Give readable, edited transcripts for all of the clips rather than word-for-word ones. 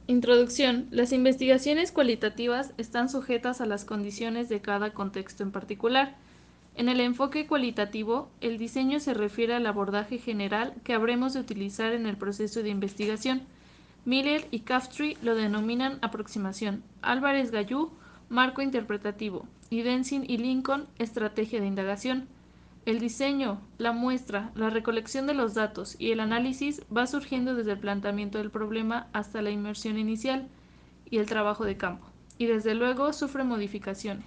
Introducción. Las investigaciones cualitativas están sujetas a las condiciones de cada contexto en particular. En el enfoque cualitativo, el diseño se refiere al abordaje general que habremos de utilizar en el proceso de investigación. Miller y Caftree lo denominan aproximación, Álvarez Gallú, marco interpretativo, y Denzin y Lincoln, estrategia de indagación. El diseño, la muestra, la recolección de los datos y el análisis va surgiendo desde el planteamiento del problema hasta la inmersión inicial y el trabajo de campo, y desde luego sufre modificaciones.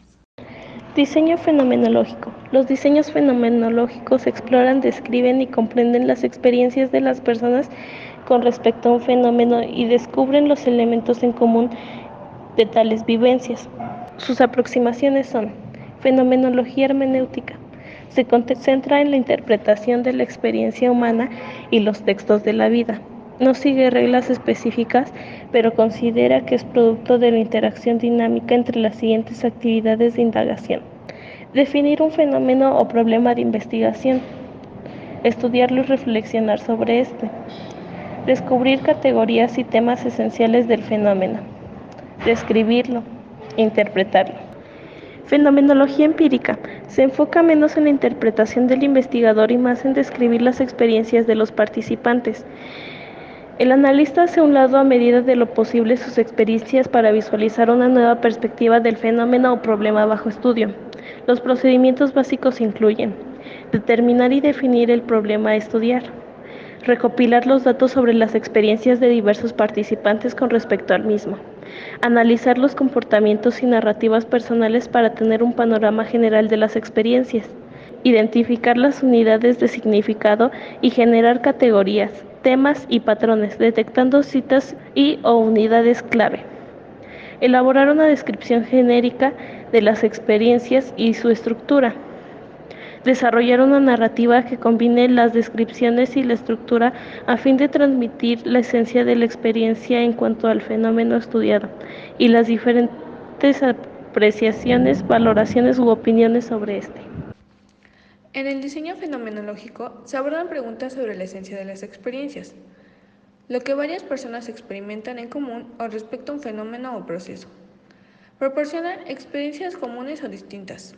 Diseño fenomenológico. Los diseños fenomenológicos exploran, describen y comprenden las experiencias de las personas con respecto a un fenómeno y descubren los elementos en común de tales vivencias. Sus aproximaciones son: fenomenología hermenéutica. Se concentra en la interpretación de la experiencia humana y los textos de la vida. No sigue reglas específicas, pero considera que es producto de la interacción dinámica entre las siguientes actividades de indagación: definir un fenómeno o problema de investigación, estudiarlo y reflexionar sobre este, descubrir categorías y temas esenciales del fenómeno, describirlo, interpretarlo. Fenomenología empírica. Se enfoca menos en la interpretación del investigador y más en describir las experiencias de los participantes. El analista hace a un lado a medida de lo posible sus experiencias para visualizar una nueva perspectiva del fenómeno o problema bajo estudio. Los procedimientos básicos incluyen: determinar y definir el problema a estudiar, recopilar los datos sobre las experiencias de diversos participantes con respecto al mismo, analizar los comportamientos y narrativas personales para tener un panorama general de las experiencias, identificar las unidades de significado y generar categorías, temas y patrones, detectando citas y/o unidades clave. Elaborar una descripción genérica de las experiencias y su estructura. Desarrollar una narrativa que combine las descripciones y la estructura a fin de transmitir la esencia de la experiencia en cuanto al fenómeno estudiado y las diferentes apreciaciones, valoraciones u opiniones sobre este. En el diseño fenomenológico se abordan preguntas sobre la esencia de las experiencias, lo que varias personas experimentan en común o respecto a un fenómeno o proceso. Proporcionan experiencias comunes o distintas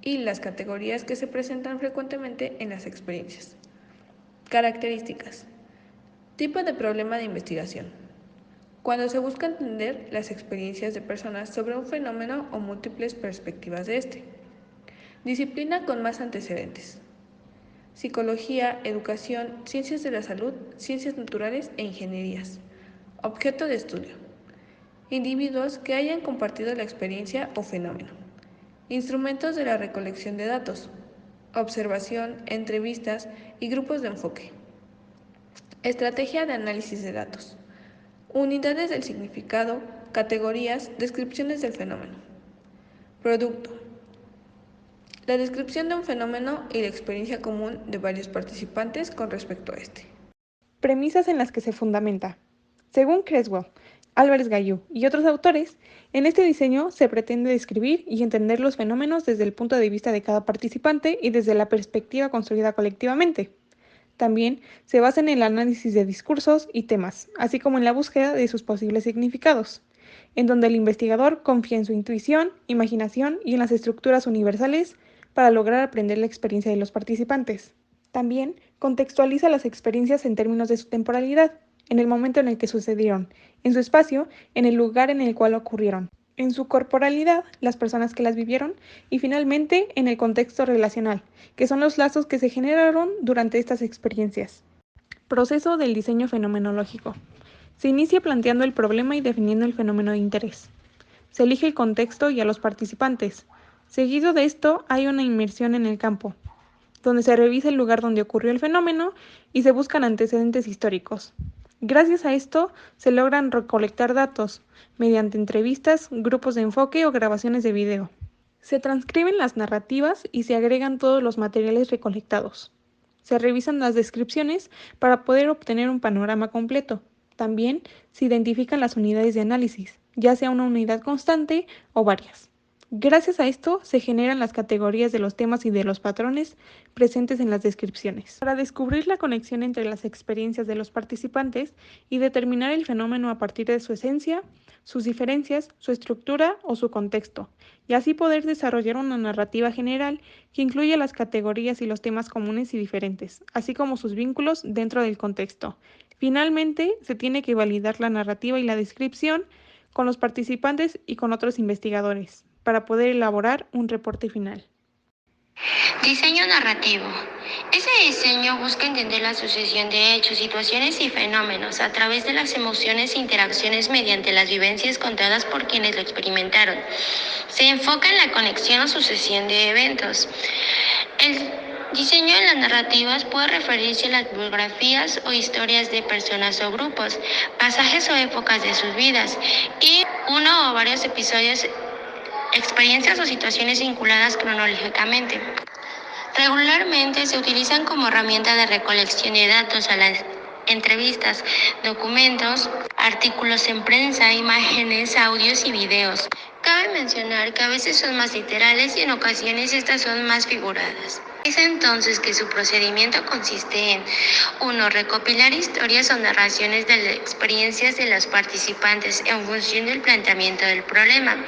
y las categorías que se presentan frecuentemente en las experiencias. Características. Tipo de problema de investigación. Cuando se busca entender las experiencias de personas sobre un fenómeno o múltiples perspectivas de este. Disciplina con más antecedentes. Psicología, educación, ciencias de la salud, ciencias naturales e ingenierías. Objeto de estudio. Individuos que hayan compartido la experiencia o fenómeno. Instrumentos de la recolección de datos. Observación, entrevistas y grupos de enfoque. Estrategia de análisis de datos. Unidades del significado, categorías, descripciones del fenómeno. Producto. La descripción de un fenómeno y la experiencia común de varios participantes con respecto a este. Premisas en las que se fundamenta. Según Creswell, Álvarez Gallú y otros autores, en este diseño se pretende describir y entender los fenómenos desde el punto de vista de cada participante y desde la perspectiva construida colectivamente. También se basa en el análisis de discursos y temas, así como en la búsqueda de sus posibles significados, en donde el investigador confía en su intuición, imaginación y en las estructuras universales para lograr aprender la experiencia de los participantes. También contextualiza las experiencias en términos de su temporalidad, en el momento en el que sucedieron, en su espacio, en el lugar en el cual ocurrieron, en su corporalidad, las personas que las vivieron, y finalmente en el contexto relacional, que son los lazos que se generaron durante estas experiencias. Proceso del diseño fenomenológico. Se inicia planteando el problema y definiendo el fenómeno de interés. Se elige el contexto y a los participantes. Seguido de esto, hay una inmersión en el campo, donde se revisa el lugar donde ocurrió el fenómeno y se buscan antecedentes históricos. Gracias a esto, se logran recolectar datos mediante entrevistas, grupos de enfoque o grabaciones de video. Se transcriben las narrativas y se agregan todos los materiales recolectados. Se revisan las descripciones para poder obtener un panorama completo. También se identifican las unidades de análisis, ya sea una unidad constante o varias. Gracias a esto se generan las categorías de los temas y de los patrones presentes en las descripciones. Para descubrir la conexión entre las experiencias de los participantes y determinar el fenómeno a partir de su esencia, sus diferencias, su estructura o su contexto, y así poder desarrollar una narrativa general que incluya las categorías y los temas comunes y diferentes, así como sus vínculos dentro del contexto. Finalmente, se tiene que validar la narrativa y la descripción con los participantes y con otros investigadores, para poder elaborar un reporte final. Diseño narrativo. Ese diseño busca entender la sucesión de hechos, situaciones y fenómenos a través de las emociones e interacciones mediante las vivencias contadas por quienes lo experimentaron. Se enfoca en la conexión o sucesión de eventos. El diseño de las narrativas puede referirse a las biografías o historias de personas o grupos, pasajes o épocas de sus vidas y uno o varios episodios, experiencias o situaciones vinculadas cronológicamente. Regularmente se utilizan como herramienta de recolección de datos a las entrevistas, documentos, artículos en prensa, imágenes, audios y videos. Cabe mencionar que a veces son más literales y en ocasiones estas son más figuradas. Es entonces que su procedimiento consiste en 1. Recopilar historias o narraciones de las experiencias de los participantes en función del planteamiento del problema.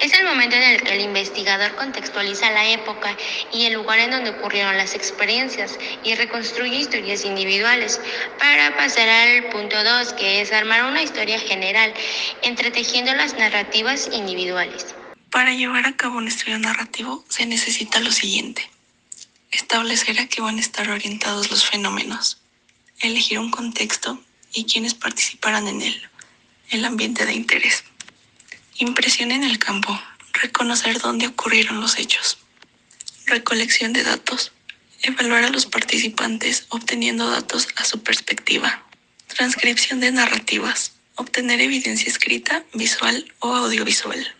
Es el momento en el que el investigador contextualiza la época y el lugar en donde ocurrieron las experiencias y reconstruye historias individuales, para pasar al punto 2, que es armar una historia general, entretejiendo las narrativas individuales. Para llevar a cabo un estudio narrativo se necesita lo siguiente: establecer a qué van a estar orientados los fenómenos, elegir un contexto y quiénes participarán en él, el ambiente de interés. Impresión en el campo, reconocer dónde ocurrieron los hechos. Recolección de datos, evaluar a los participantes obteniendo datos a su perspectiva. Transcripción de narrativas, obtener evidencia escrita, visual o audiovisual.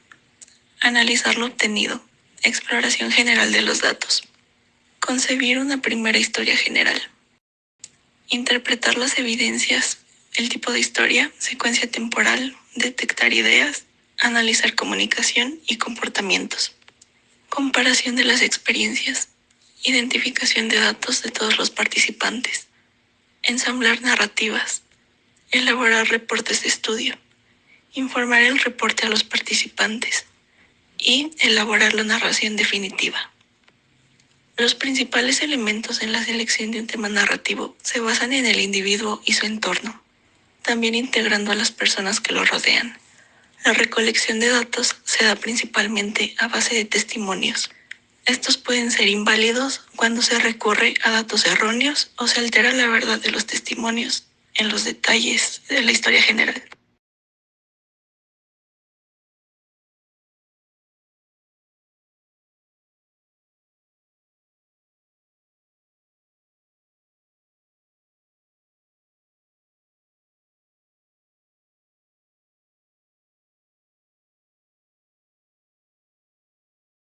Analizar lo obtenido, exploración general de los datos. Concebir una primera historia general. Interpretar las evidencias, el tipo de historia, secuencia temporal, detectar ideas, analizar comunicación y comportamientos. Comparación de las experiencias, identificación de datos de todos los participantes. Ensamblar narrativas, elaborar reportes de estudio, informar el reporte a los participantes y elaborar la narración definitiva. Los principales elementos en la selección de un tema narrativo se basan en el individuo y su entorno, también integrando a las personas que lo rodean. La recolección de datos se da principalmente a base de testimonios. Estos pueden ser inválidos cuando se recurre a datos erróneos o se altera la verdad de los testimonios en los detalles de la historia general.